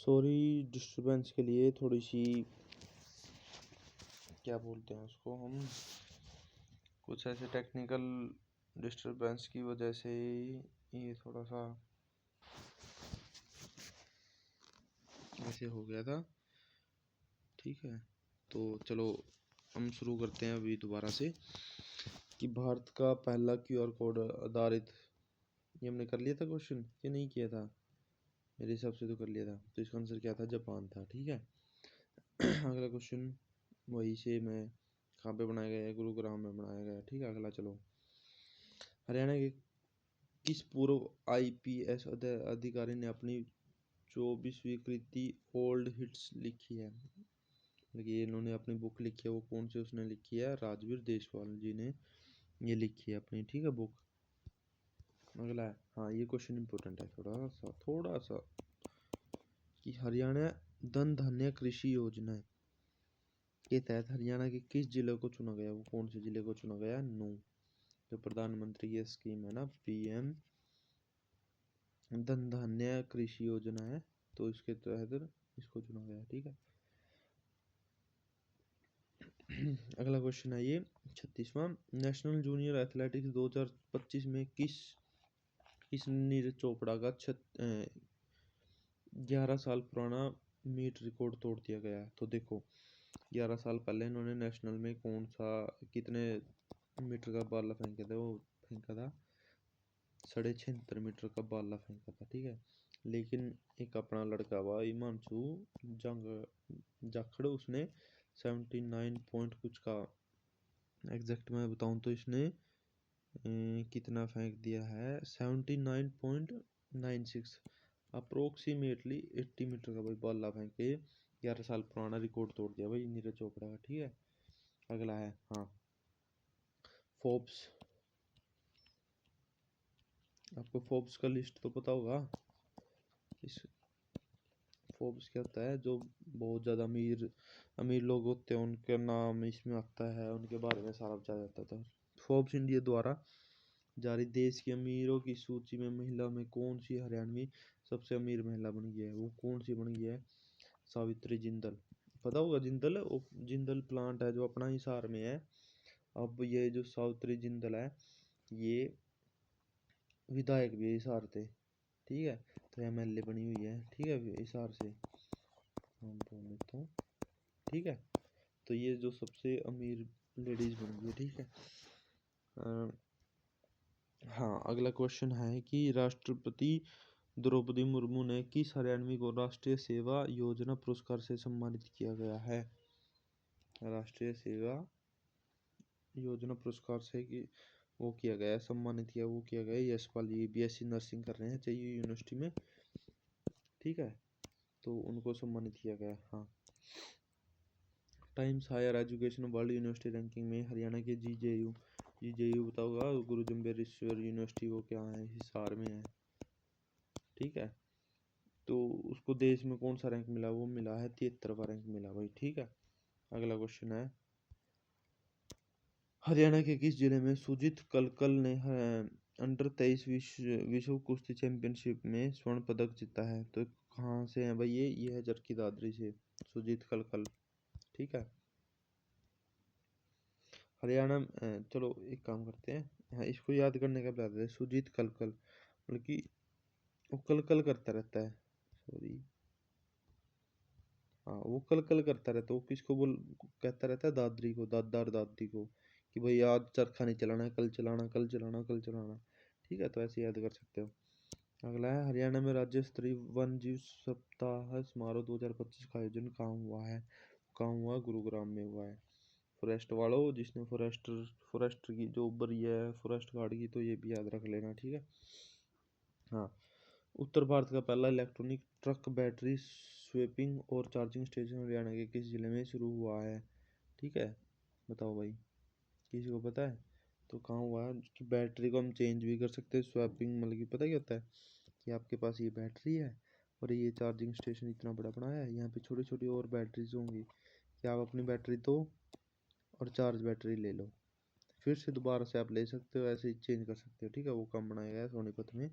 Sorry disturbance के लिए, थोड़ी सी क्या बोलते हैं उसको हम, कुछ ऐसे टेक्निकल डिस्टरबेंस की वजह से ये थोड़ा सा ऐसे हो गया था। ठीक है, तो चलो हम शुरू करते हैं अभी दोबारा से कि भारत का पहला क्यूआर कोड आधारित, ये हमने कर लिया था क्वेश्चन, ये नहीं किया था मेरे हिसाब से, तो कर लिया था। तो इसका आंसर क्या था? जापान था। ठीक है। अगला क्वेश्चन वही से मैं, कहाँ पे बनाया गया है? गुरुग्राम में बनाया गया है। ठीक है। अगला चलो, हरियाणा के किस पूर्व आईपीएस अधिकारी ने अपनी 24वीं कृति ओल्ड हिट्स लिखी है? ये इन्होंने अपनी बुक लिखी है, वो कौन सी उसने लिखी है? राजवीर देशवाल जी ने ये लिखी है अपनी, ठीक है, बुक। अगला है, हाँ ये क्वेश्चन इंपॉर्टेंट है थोड़ा सा कि हरियाणा धन धान्य कृषि योजना के तहत हरियाणा के किस जिले को चुना गया? वो कौन से जिले को चुना गया? नूंह। जो प्रधानमंत्री की स्कीम है ना, पीएम धन धान्य कृषि योजना है, तो इसके तहत इसको चुना गया। ठीक है। अगला क्वेश्चन है ये 36वां, नेशनल जूनियर एथलेटिक्स 2025 में किस नीरज चोपड़ा का 11 साल पुराना मीट रिकॉर्ड तोड़ दिया गया है? तो देखो, 11 साल पहले इन्होंने नेशनल में कौन सा, कितने मीटर का बाला फेंका था? वो फेंका था 76.5 मीटर का बाला फेंका था। ठीक है। लेकिन एक अपना लड़का हुआ हिमांशु जाखड़, उसने 79 पॉइंट कुछ का, एग्जैक्ट मैं बताऊं तो इसने कितना फेंक दिया है? 79.96, अप्रोक्सीमेटली 80 मीटर का भाई बाला फेंक के 11 साल पुराना रिकॉर्ड तोड़ दिया भाई नीरज चोपड़ा का। ठीक है। अगला है, हाँ, फोर्ब्स। आपको फोर्ब्स का लिस्ट तो पता होगा। इस फोर्ब्स क्या होता है? जो बहुत ज़्यादा अमीर अमीर लोग होते हैं उनका नाम इसमें आता है, उनके बारे में सारा बताया जाता था। फोर्ब्स इंडिया द्वारा जारी देश की अमीरों की सूची में महिला में कौन सी हरियाणवी सबसे अमीर महिला बन गई है? वो कौन सी बन गई है? सावित्री जिंदल। पता होगा जिंदल, जिंदल प्लांट है जो अपना हिसार में है। अब ये जो सावित्री जिंदल है, ये विधायक भी हिसार थे। ठीक है। तो एमएलए बनी हुई है। ठीक है, हिसार से हम बोल देता हूँ। ठीक है। तो ये जो सबसे अमीर लेडीज बन गई। ठीक है। हाँ, अगला क्वेश्चन है कि राष्ट्रपति द्रौपदी मुर्मू ने किस हरियाणवी को राष्ट्रीय सेवा योजना पुरस्कार से सम्मानित किया गया है? राष्ट्रीय सेवा योजना पुरस्कार से कि वो किया गया है, सम्मानित किया, वो किया गया यशपाल जी, बीएससी नर्सिंग कर रहे हैं चाहिए यूनिवर्सिटी में। ठीक है। तो उनको सम्मानित किया गया। हाँ, Times Higher Education World University ranking में हरियाणा के जीजेयू बताओगा, गुरु जम्बेश्वर यूनिवर्सिटी, वो क्या है? हिसार में है। ठीक है। तो उसको देश में कौन सा रैंक मिला? वो मिला है 73वां रैंक मिला भाई। ठीक है। अगला क्वेश्चन है, हरियाणा के किस जिले में सुजीत कलकल ने अंडर 23 विश्व कुश्ती चैंपियनशिप में स्वर्ण पदक जीता है? तो कहाँ से है भाई? ये है चरखी दादरी से, सुजीत कलकल। ठीक है। हरियाणा चलो एक काम करते हैं, हाँ इसको याद करने का बता देते, सुजीत कलकल, मतलब कि वो कलकल करता रहता है, सॉरी, हाँ वो कलकल करता रहता है। वो किसको बोल कहता रहता है? दादरी को, दादार दादी को, कि भाई आज चरखा नहीं चलाना, कल चलाना, कल चलाना, कल चलाना। ठीक है। तो ऐसे याद कर सकते हो। अगला है, हरियाणा में राज्य स्तरीय वन जीव सप्ताह समारोह 2025 का आयोजन कहाँ हुआ है? कहाँ हुआ? गुरुग्राम में हुआ है। फॉरेस्ट वालों, जिसने फॉरेस्ट की जो बरी है फॉरेस्ट गार्ड की, तो ये भी याद रख लेना। ठीक है। हाँ, उत्तर भारत का पहला इलेक्ट्रॉनिक ट्रक बैटरी स्वैपिंग और चार्जिंग स्टेशन हरियाणा के किस जिले में शुरू हुआ है? ठीक है, बताओ भाई, किसी को पता है? तो कहाँ हुआ है? कि बैटरी को हम चेंज भी कर सकते हैं। स्वैपिंग मतलब कि पता क्या होता है? कि आपके पास ये बैटरी है और ये चार्जिंग स्टेशन इतना बड़ा बनाया है, यहाँ पे छोटी छोटी और बैटरीज होंगी, कि आप अपनी बैटरी दो और चार्ज बैटरी ले लो, फिर से दोबारा से आप ले सकते हो, ऐसे ही चेंज कर सकते हो। ठीक है। वो काम बनाया गया है, सोनीपत में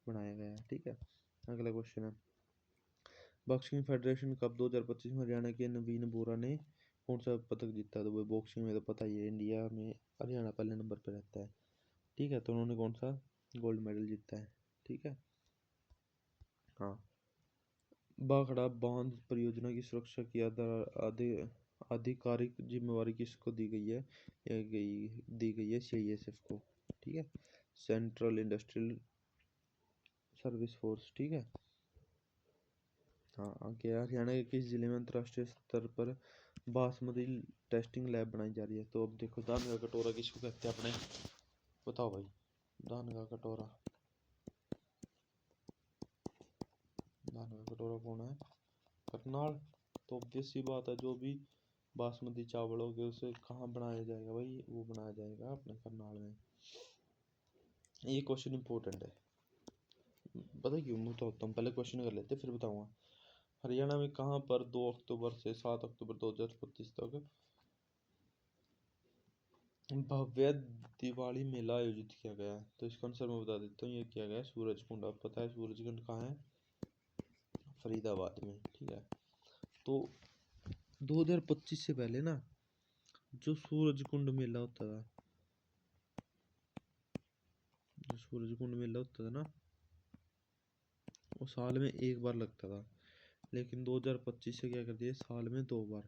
बनाया गया है। ठीक है। अगला क्वेश्चन है, बॉक्सिंग फेडरेशन कप 2025 में हरियाणा के नवीन बोरा ने कौन सा पदक जीता? तो वो बॉक्सिंग में तो पता ही है, इंडिया में हरियाणा पहले नंबर पर रहता है। ठीक है, तो उन्होंने कौन सा गोल्ड मेडल जीता है। ठीक है, हाँ। भाखड़ा बांध परियोजना की सुरक्षा की आधिकारिक जिम्मेवारी किसको दी गई है? दी गई है CISF को। ठीक है, सेंट्रल इंडस्ट्रियल सर्विस फोर्स। ठीक है, हाँ। आगे हरियाणा के किस जिले में अंतर्राष्ट्रीय स्तर पर बासमती टेस्टिंग लैब बनाई जा रही है? तो अब देखो, धान का कटोरा किसको कहते हैं अपने, बताओ भाई। धान का कटोरा, धान का कटोरा कौन है? करनाल। तो ऑब्वियस सी बात है, जो भी बासमती चावल हो गए उसे कहाँ बनाया जाएगा भाई? वो बनाया जाएगा अपने करनाल में। ये क्वेश्चन इंपॉर्टेंट है, पता क्यों? मैं बताता हूँ, पहले क्वेश्चन कर लेते फिर बताऊंगा। हरियाणा में कहाँ पर 2 अक्टूबर से 7 अक्टूबर 2025 तक भव्य दिवाली मेला आयोजित किया गया है? तो इसका आंसर मैं बता देता हूँ, ये किया गया है सूरजकुंड। आप पता है सूरजकुंड कहाँ है? फरीदाबाद में। ठीक है, तो 2025 से पहले ना, जो सूरजकुंड मेला होता था, जो सूरजकुंड मेला होता था ना, वो साल में एक बार लगता था। लेकिन 2025 से क्या कर दिया, साल में 2 बार।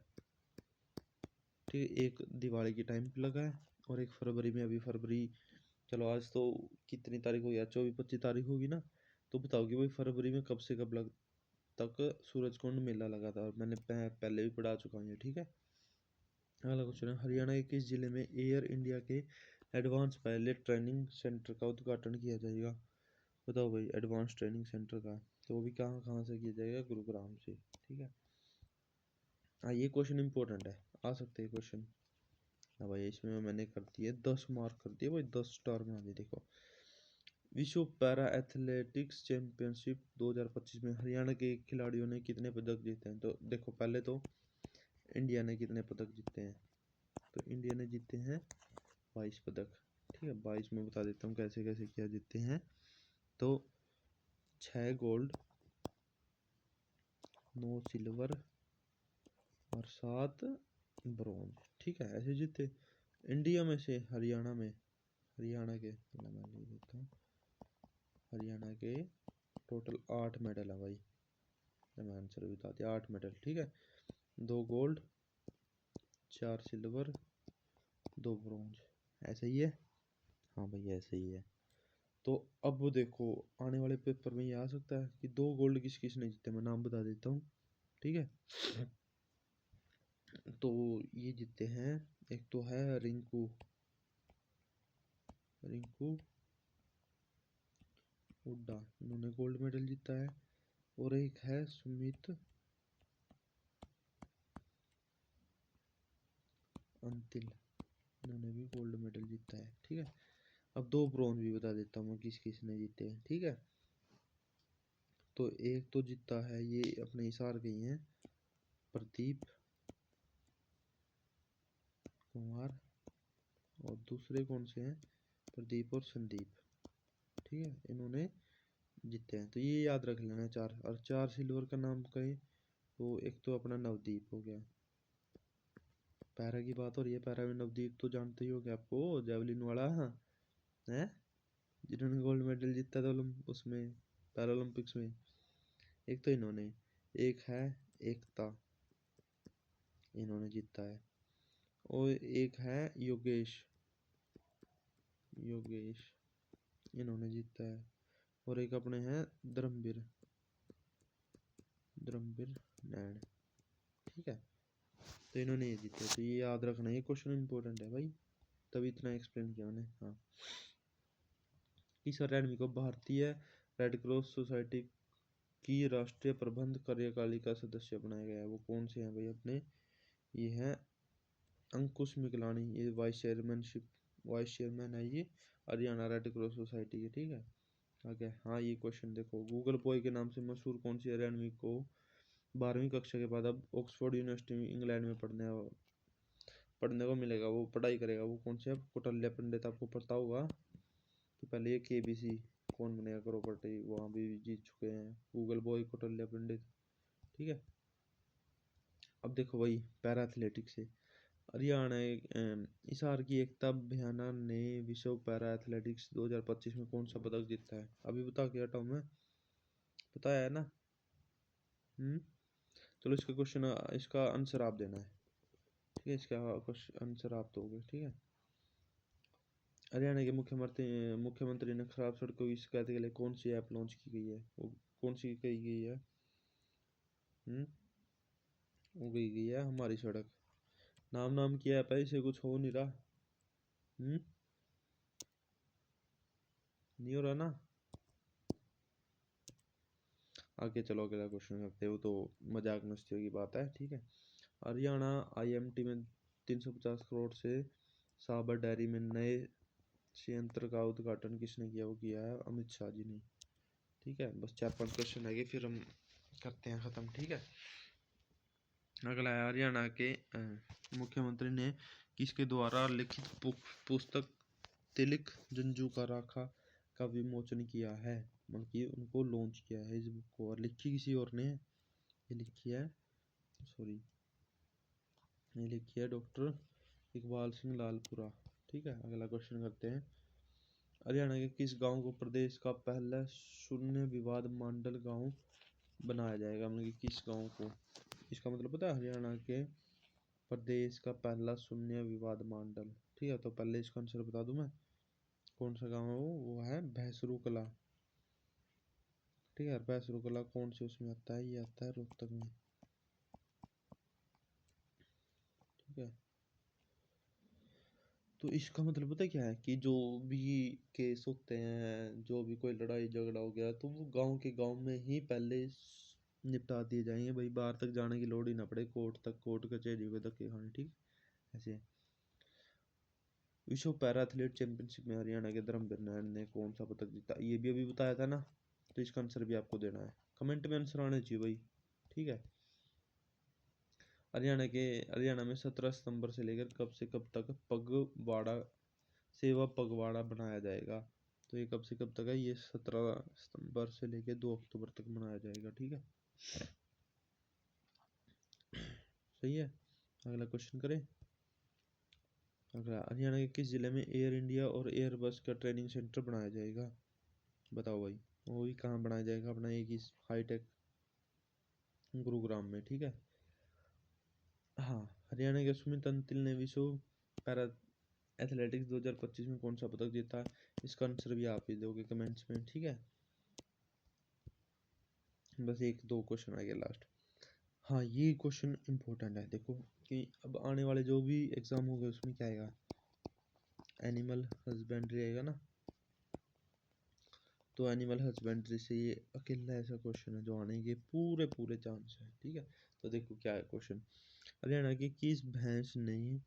ठीक है, एक दिवाली के टाइम पे लगा है और एक फरवरी में। अभी फरवरी, चलो आज तो कितनी तारीख हो गया, 24-25 तारीख होगी ना। तो बताओ कि भाई फरवरी में कब से कब तक सूरजकुंड मेला लगा था। और मैंने पहले भी पढ़ा चुका हूँ ये। ठीक है, अगला क्वेश्चन है, हरियाणा के किस जिले में एयर इंडिया के एडवांस पायलट ट्रेनिंग सेंटर का उद्घाटन किया जाएगा? बताओ भाई, एडवांस ट्रेनिंग सेंटर का, तो वो भी कहाँ कहाँ से किया जाएगा? गुरुग्राम से। ठीक है, हाँ। ये क्वेश्चन इंपॉर्टेंट है, आ सकते हैं क्वेश्चन। हाँ भाई, इसमें मैंने कर दिए 10 मार्क कर दिए भाई, 10 स्टार बना दिए। देखो, विश्व पैरा एथलेटिक्स चैंपियनशिप 2025 में हरियाणा के खिलाड़ियों ने कितने पदक जीते हैं? तो देखो, पहले तो इंडिया ने कितने पदक जीते हैं? तो इंडिया ने जीते हैं 22 पदक। ठीक है, 22 में बता देता हूँ कैसे कैसे क्या जीते हैं। तो 6 गोल्ड, 9 सिल्वर और 7 ब्रॉन्ज। ठीक है, ऐसे जीते इंडिया में से। हरियाणा के मैं लिख देता हूँ, हरियाणा के टोटल 8 मेडल है भाई। मैं आंसर बता दिया, 8 मेडल। ठीक है, 2 गोल्ड, 4 सिल्वर, 2 ब्रॉन्ज। ऐसे ही है, हाँ भाई ऐसे ही है। तो अब वो देखो, आने वाले पेपर में ये आ सकता है कि 2 गोल्ड किस किस ने जीते। मैं नाम बता देता हूँ। ठीक है, तो ये जीते हैं, एक तो है रिंकू हुड्डा, इन्होंने गोल्ड मेडल जीता है। और एक है सुमित अंतिल, इन्होंने भी गोल्ड मेडल जीता है। ठीक है, अब 2 ब्रॉन्ज भी बता देता हूँ मैं किस किस ने जीते हैं। ठीक है, तो एक तो जीता है, ये अपने हिसार के ही हैं, प्रदीप कुमार। और दूसरे कौन से हैं? प्रदीप और संदीप। ठीक है, इन्होंने जीते हैं। तो ये याद रख लेना 4। और 4 सिल्वर का नाम कहें तो एक तो अपना नवदीप हो गया। पैरा की बात हो रही है, पैरा में नवदीप तो जानते ही होगे आपको, जेवलिन वाला है, जिन्होंने गोल्ड मेडल जीता था उसमें पैरा ओलंपिक्स में। एक तो इन्होंने, एक है एकता, इन्होंने जीता है। और एक है योगेश, इन्होंने जीता है। और एक अपने हैं धर्मवीर नैन। ठीक है, तो इन्होंने ये जीते। तो ये याद रखना, ये क्वेश्चन इंपॉर्टेंट है भाई, तभी इतना एक्सप्लेन किया मैंने। हाँ, इस अकेडमी को भारतीय रेड क्रॉस सोसाइटी की राष्ट्रीय प्रबंध कार्यकारिणी का सदस्य बनाया गया है। वो कौन से हैं भाई अपने? ये हैं अंकुश मिगलानी, ये वाइस चेयरमैन है ये हरियाणा रेड क्रॉस सोसाइटी के। ठीक है, आगे हाँ, ये क्वेश्चन देखो, गूगल बॉय के नाम से मशहूर कौन सी हरियाणवी को 12वीं कक्षा के बाद अब ऑक्सफोर्ड यूनिवर्सिटी में इंग्लैंड में पढ़ने को मिलेगा, वो पढ़ाई करेगा? वो कौन से? कौटिल्य पंडित, आपको पता होगा कि पहले ये KBC कौन बनेगा करोड़पति, वहाँ भी जीत चुके हैं, गूगल बॉय कौटिल्य पंडित। ठीक है। अब देखो भाई पैरा एथलेटिक्स से हरियाणा हिसार की एकता भयाना ने विश्व पैरा एथलेटिक्स 2025 में कौन सा पदक जीता है? अभी बता के हटाऊं मैं, बताया है ना। हम्म। चलो इसका क्वेश्चन, इसका आंसर आप देना है, ठीक है। इसका क्वेश्चन आंसर आप दोगे, ठीक है। हरियाणा के मुख्यमंत्री ने खराब सड़कों की शिकायत के लिए कौन सी ऐप लॉन्च की गई है? वो कौन सी कही गई है? हम्म। वो गई है हमारी सड़क। नाम नाम की ऐप है, इसे कुछ हो नहीं रहा। हम्म। नहीं हो रहा ना। आगे चलो अगला क्वेश्चन करते हो, तो मजाक मस्तियों की बात है, ठीक है। हरियाणा आईएमटी में 350 करोड़ से साबर डेयरी में नए संयंत्र का उद्घाटन किसने किया? वो किया है अमित शाह जी ने, ठीक है। बस 4-5 क्वेश्चन आगे फिर हम करते हैं खत्म, ठीक है। अगला है हरियाणा के मुख्यमंत्री ने किसके द्वारा लिखित पुस्तक तिलक जंजू का राखा का विमोचन किया है? मतलब कि उनको लॉन्च किया है इस बुक को, और लिखी किसी और ने है। ये लिखी है, सॉरी, ये लिखी है डॉक्टर इकबाल सिंह लालपुरा, ठीक है। अगला क्वेश्चन करते हैं। हरियाणा के किस गांव को प्रदेश का पहला शून्य विवाद मंडल गांव बनाया जाएगा? मतलब कि किस गांव को, इसका मतलब पता है? हरियाणा के प्रदेश का पहला शून्य विवाद मंडल, ठीक है। तो पहले इसका आंसर बता दूं मैं, कौन सा गांव है वो है भैंसरू कला, ठीक है। भैंसरू कला कौन से उसमें आता है? ये आता है रोहतक में, ठीक है। तो इसका मतलब पता क्या है कि जो भी केस होते हैं, जो भी कोई लड़ाई झगड़ा हो गया, तो वो गांव के गांव में ही पहले निपटा दिए जाएंगे भाई, बाहर तक जाने की लोड़ ही ना पड़े, कोर्ट तक, कोर्ट कचहरी में धक्के खाने, ठीक ऐसे। विश्व पैरा एथलीट चैंपियनशिप में हरियाणा के धर्मवीर नारायण ने कौन सा पदक जीता? ये भी अभी बताया था ना, तो इसका आंसर भी आपको देना है, कमेंट में आंसर आने चाहिए भाई, ठीक है। हरियाणा में 17 सितंबर से लेकर कब से कब तक पगवाड़ा सेवा पगवाड़ा बनाया जाएगा? तो ये कब से कब तक है? ये 17 सितंबर से लेकर 2 अक्टूबर तक मनाया जाएगा, ठीक है। सही है। अगला क्वेश्चन करें। अगला, हरियाणा के किस जिले में एयर इंडिया और एयरबस का ट्रेनिंग सेंटर बनाया जाएगा? बताओ भाई। वो भी कहाँ बनाया जाएगा? अपना एक ही हाईटेक गुरुग्राम में, ठीक है। हाँ, हरियाणा के सुमित अंतिल ने विश्व पैरा एथलेटिक्स 2025 में कौन सा पदक जीता? इसका आंसर भी आप ही दोगे कमेंट्स में, ठीक है। बस 1-2 क्वेश्चन आ गया लास्ट। हाँ, ये क्वेश्चन इम्पोर्टेंट है, देखो कि अब आने वाले जो भी एग्जाम होंगे उसमें क्या आएगा? एनिमल हस्बेंड्री आएगा ना। तो एनिमल हस्बेंड्री से ये अकेला ऐसा क्वेश्चन है जो आने के पूरे पूरे चांस है, ठीक है। तो देखो क्या है क्वेश्चन। हरियाणा की किस भैंस ने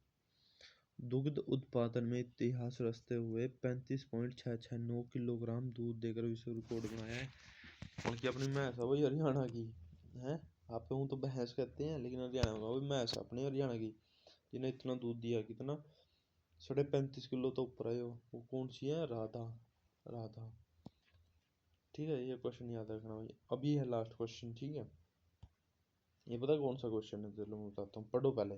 दुग्ध उत्पादन में इतिहास रचते हुए 35.669 किलोग्राम दूध देकर विश्व रिकॉर्ड बनाया है? उनकी अपनी भैंस है वही हरियाणा की है। आप हूँ तो भैंस कहते हैं, लेकिन हरियाणा में वही भैंस है अपनी हरियाणा की, जिन्हें इतना दूध दिया, कितना 35.5 किलो तो ऊपर है। वो कौन सी है? राधा, राधा, ठीक है। ये क्वेश्चन याद रखना भाई। अभी है लास्ट क्वेश्चन, ठीक है। ये पता कौन सा क्वेश्चन है? चलो मैं बताता हूँ, पढ़ो पहले।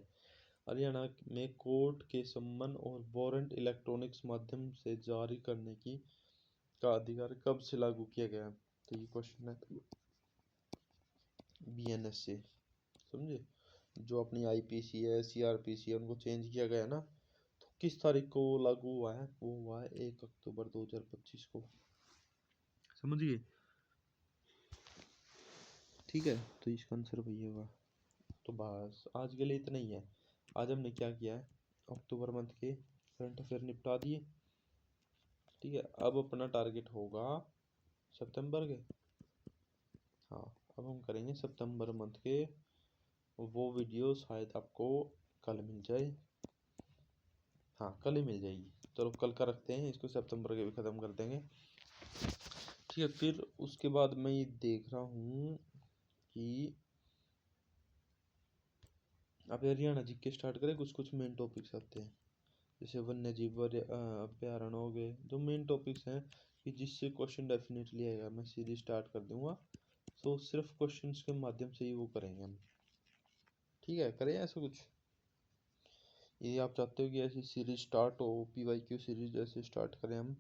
हरियाणा में कोर्ट के सम्मन और वारंट इलेक्ट्रॉनिक्स माध्यम से जारी करने की का अधिकार कब से लागू किया गया? तो ये क्वेश्चन है बीएनएस से, समझे। जो अपनी आईपीसी है, सीआरपीसी है, उनको चेंज किया गया ना। तो किस तारीख को लागू हुआ है? वो हुआ है 1 अक्टूबर 2025 को, समझिए, ठीक है। तो इसका आंसर वही होगा। तो बस आज के लिए इतना ही है। आज हमने क्या किया है, अक्टूबर मंथ के करंट अफेयर निपटा दिए, ठीक है। अब अपना टारगेट होगा सितंबर के। हाँ, अब हम करेंगे सितंबर मंथ के। वो वीडियो शायद आपको कल मिल जाए। हाँ, कल ही मिल जाएगी। चलो कल का रखते हैं इसको, सितंबर के भी ख़त्म कर देंगे, ठीक है। फिर उसके बाद मैं ये देख रहा हूँ कि अब हरियाणा जी के स्टार्ट करें। कुछ कुछ मेन टॉपिक्स आते हैं, जैसे वन्य जीव अभ्यारण्य हो गए, जो मेन टॉपिक्स हैं कि जिससे क्वेश्चन डेफिनेटली आएगा। मैं सीरीज स्टार्ट कर दूंगा तो सिर्फ क्वेश्चंस के माध्यम से ही वो करेंगे हम। ठीक है, करें ऐसा कुछ। यदि आप चाहते हो कि ऐसी सीरीज स्टार्ट हो, PYQ सीरीज जैसे स्टार्ट करें हम,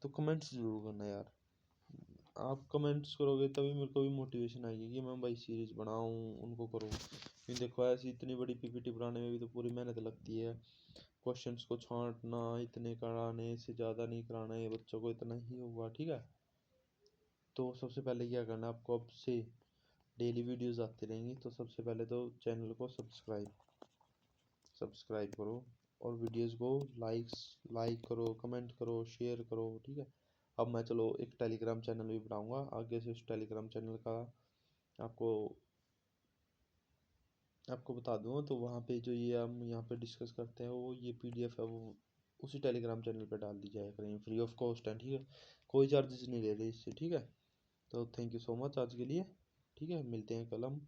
तो कमेंट्स जरूर करना यार। आप कमेंट्स करोगे तभी मेरे को भी मोटिवेशन आएगी कि मैं भाई सीरीज बनाऊं, उनको करूं। क्योंकि देखो ऐसी इतनी बड़ी PPT बनाने में भी तो पूरी मेहनत लगती है। क्वेश्चंस को छांटना, इतने कराने से ज़्यादा नहीं कराना है बच्चों को, इतना ही होगा। ठीक है, तो सबसे पहले क्या करना है आपको, अब से डेली वीडियोस आती रहेंगी, तो सबसे पहले तो चैनल को सब्सक्राइब करो और वीडियोस को लाइक करो, कमेंट करो, शेयर करो। ठीक है, अब मैं चलो एक टेलीग्राम चैनल भी बनाऊंगा आगे से। उस टेलीग्राम चैनल का आपको आपको बता दूंगा। तो वहाँ पे जो ये हम यहाँ पे डिस्कस करते हैं, वो ये PDF है, वो उसी टेलीग्राम चैनल पे डाल दी जाए करेंगे, फ्री ऑफ कॉस्ट है। ठीक है, कोई चार्जेस नहीं ले रहे इससे। ठीक है, तो थैंक यू सो मच आज के लिए। ठीक है, मिलते हैं कल हम।